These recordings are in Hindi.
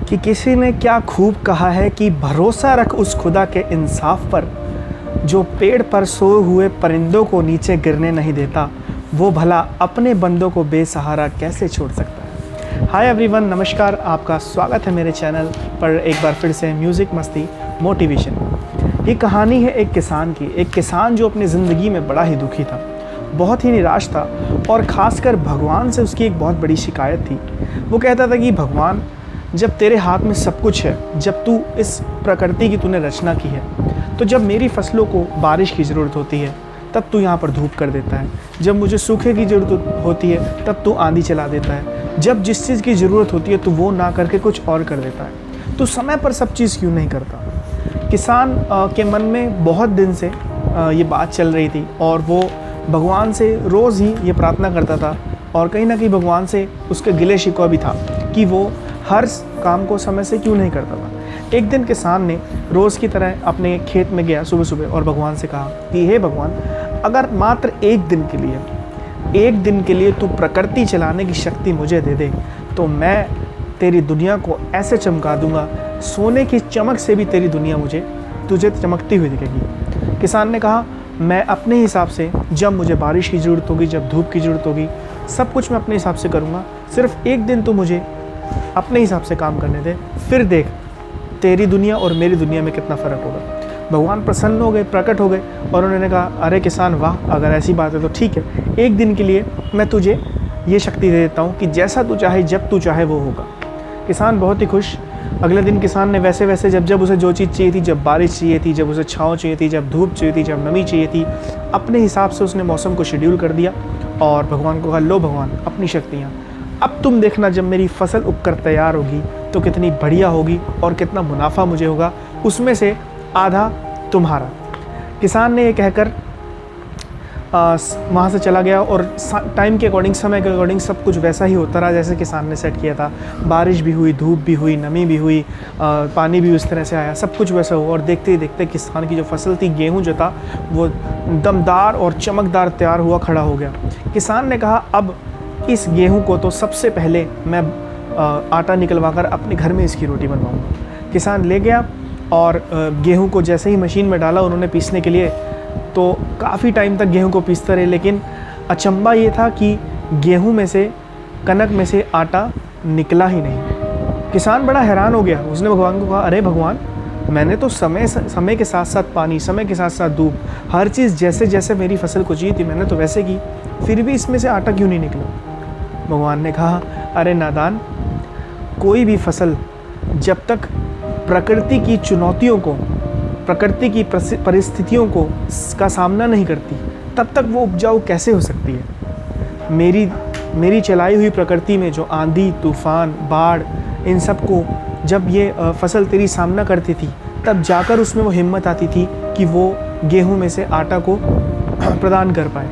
कि किसी ने क्या खूब कहा है कि भरोसा रख उस खुदा के इंसाफ पर जो पेड़ पर सोए हुए परिंदों को नीचे गिरने नहीं देता, वो भला अपने बंदों को बेसहारा कैसे छोड़ सकता है। हाय एवरीवन, नमस्कार, आपका स्वागत है मेरे चैनल पर एक बार फिर से म्यूज़िक मस्ती मोटिवेशन। ये कहानी है एक किसान की। एक किसान जो अपनी ज़िंदगी में बड़ा ही दुखी था, बहुत ही निराश था और ख़ासकर भगवान से उसकी एक बहुत बड़ी शिकायत थी। वो कहता था कि भगवान, जब तेरे हाथ में सब कुछ है, जब तू इस प्रकृति की तूने रचना की है, तो जब मेरी फसलों को बारिश की ज़रूरत होती है तब तू यहाँ पर धूप कर देता है, जब मुझे सूखे की ज़रूरत होती है तब तू आंधी चला देता है, जब जिस चीज़ की ज़रूरत होती है तो वो ना करके कुछ और कर देता है। तो समय पर सब चीज़ क्यों नहीं करता। किसान के मन में बहुत दिन से ये बात चल रही थी और वो भगवान से रोज़ ही ये प्रार्थना करता था और कहीं ना कहीं भगवान से उसके गिले शिकवा भी था कि वो हर काम को समय से क्यों नहीं करता था। एक दिन किसान ने रोज़ की तरह अपने खेत में गया सुबह सुबह और भगवान से कहा कि हे भगवान, अगर मात्र एक दिन के लिए तू प्रकृति चलाने की शक्ति मुझे दे दे तो मैं तेरी दुनिया को ऐसे चमका दूंगा, सोने की चमक से भी तेरी दुनिया तुझे चमकती हुई दिखेगी। किसान ने कहा, मैं अपने हिसाब से, जब मुझे बारिश की ज़रूरत होगी, जब धूप की ज़रूरत होगी, सब कुछ मैं अपने हिसाब से करूँगा। सिर्फ एक दिन तो मुझे अपने हिसाब से काम करने दे, फिर देख तेरी दुनिया और मेरी दुनिया में कितना फ़र्क होगा। भगवान प्रसन्न हो गए, प्रकट हो गए और उन्होंने कहा, अरे किसान वाह, अगर ऐसी बात है तो ठीक है, एक दिन के लिए मैं तुझे ये शक्ति दे देता हूँ कि जैसा तू चाहे, जब तू चाहे वो होगा। किसान बहुत ही खुश। अगले दिन किसान ने वैसे वैसे जब उसे जो चीज़ चाहिए थी, जब बारिश चाहिए थी, जब उसे छाँव चाहिए थी, जब धूप चाहिए थी, जब नमी चाहिए थी, अपने हिसाब से उसने मौसम को शेड्यूल कर दिया और भगवान को कहा, लो भगवान, अपनी शक्तियाँ अब तुम देखना, जब मेरी फसल उगकर तैयार होगी तो कितनी बढ़िया होगी और कितना मुनाफा मुझे होगा, उसमें से आधा तुम्हारा। किसान ने ये कहकर वहाँ से चला गया और टाइम के अकॉर्डिंग, समय के अकॉर्डिंग सब कुछ वैसा ही होता रहा जैसे किसान ने सेट किया था। बारिश भी हुई, धूप भी हुई, नमी भी हुई, पानी भी उस तरह से आया, सब कुछ वैसा हुआ और देखते ही देखते किसान की जो फसल थी, गेहूँ जो था, वो दमदार और चमकदार तैयार हुआ खड़ा हो गया। किसान ने कहा, अब इस गेहूँ को तो सबसे पहले मैं आटा निकलवा कर अपने घर में इसकी रोटी बनवाऊँगा। किसान ले गया और गेहूँ को जैसे ही मशीन में डाला उन्होंने पीसने के लिए, तो काफ़ी टाइम तक गेहूँ को पीसते रहे, लेकिन अचंभा ये था कि गेहूँ में से, कनक में से आटा निकला ही नहीं। किसान बड़ा हैरान हो गया। उसने भगवान को कहा, अरे भगवान, मैंने तो समय के साथ साथ पानी, समय के साथ साथ धूप, हर चीज़ जैसे जैसे मेरी फसल को चाहिए थी मैंने तो वैसे की, फिर भी इसमें से आटा क्यों नहीं निकला। भगवान ने कहा, अरे नादान, कोई भी फसल जब तक प्रकृति की चुनौतियों को, प्रकृति की परिस्थितियों को का सामना नहीं करती, तब तक वो उपजाऊ कैसे हो सकती है। मेरी चलाई हुई प्रकृति में जो आंधी, तूफान, बाढ़, इन सब को जब ये फसल तेरी सामना करती थी, तब जाकर उसमें वो हिम्मत आती थी कि वो गेहूं में से आटा को प्रदान कर पाए।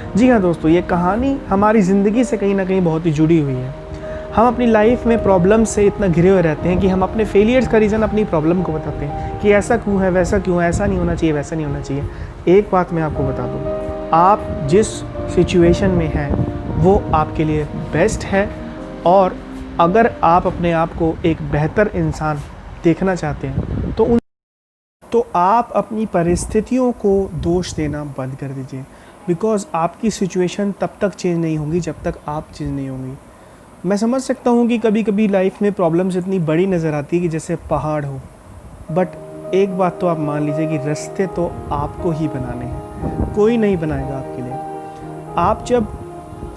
जी हाँ दोस्तों, ये कहानी हमारी ज़िंदगी से कहीं ना कहीं बहुत ही जुड़ी हुई है। हम अपनी लाइफ में प्रॉब्लम से इतना घिरे हुए रहते हैं कि हम अपने फेलियर्स का रीज़न अपनी प्रॉब्लम को बताते हैं कि ऐसा क्यों है, वैसा क्यों है, ऐसा नहीं होना चाहिए, वैसा नहीं होना चाहिए। एक बात मैं आपको बता दूं, आप जिस सिचुएशन में हैं वो आपके लिए बेस्ट है, और अगर आप अपने आप को एक बेहतर इंसान देखना चाहते हैं तो आप अपनी परिस्थितियों को दोष देना बंद कर दीजिए। बिकॉज़ आपकी सिचुएशन तब तक चेंज नहीं होंगी जब तक आप चेंज नहीं होंगी। मैं समझ सकता हूँ कि कभी कभी लाइफ में प्रॉब्लम्स इतनी बड़ी नज़र आती है कि जैसे पहाड़ हो, बट एक बात तो आप मान लीजिए कि रास्ते तो आपको ही बनाने हैं, कोई नहीं बनाएगा आपके लिए। आप जब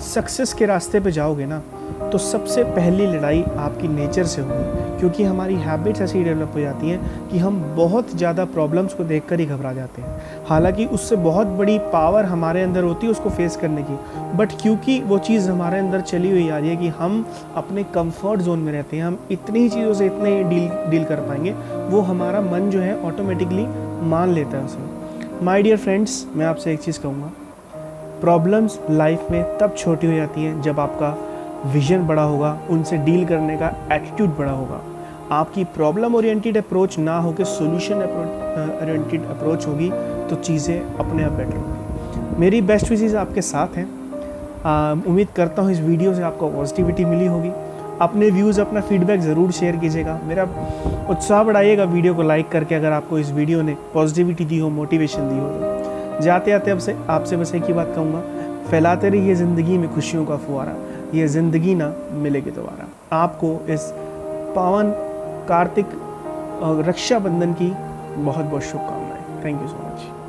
सक्सेस के रास्ते पे जाओगे ना, तो सबसे पहली लड़ाई आपकी नेचर से होगी, क्योंकि हमारी हैबिट्स ऐसी डेवलप हो जाती हैं कि हम बहुत ज़्यादा प्रॉब्लम्स को देखकर ही घबरा जाते हैं। हालांकि उससे बहुत बड़ी पावर हमारे अंदर होती है उसको फेस करने की, बट क्योंकि वो चीज़ हमारे अंदर चली हुई आ रही है कि हम अपने कंफर्ट जोन में रहते हैं, हम इतनी ही चीज़ों से इतने डील कर पाएंगे, वो हमारा मन जो है ऑटोमेटिकली मान लेता है उसे। माय डियर फ्रेंड्स, मैं आपसे एक चीज़ कहूँगा, प्रॉब्लम्स लाइफ में तब छोटी हो जाती हैं जब आपका विजन बड़ा होगा, उनसे डील करने का एटीट्यूड बड़ा होगा। आपकी प्रॉब्लम ओरिएंटेड अप्रोच ना होकर सॉल्यूशन ओरिएंटेड अप्रोच होगी तो चीज़ें अपने आप बेटर होगी। मेरी बेस्ट विशेज़ आपके साथ हैं। उम्मीद करता हूँ इस वीडियो से आपको पॉजिटिविटी मिली होगी अपने व्यूज़, अपना फीडबैक ज़रूर शेयर कीजिएगा। मेरा उत्साह बढ़ाइएगा वीडियो को लाइक करके, अगर आपको इस वीडियो ने पॉजिटिविटी दी हो, मोटिवेशन दी हो तो। जाते आते आपसे बस एक ही बात कहूँगा, फैलाते रहिए ज़िंदगी में खुशियों का फुहारा, ये ज़िंदगी ना मिलेगी दोबारा। आपको इस पावन कार्तिक रक्षाबंधन की बहुत बहुत शुभकामनाएं। Thank you so much.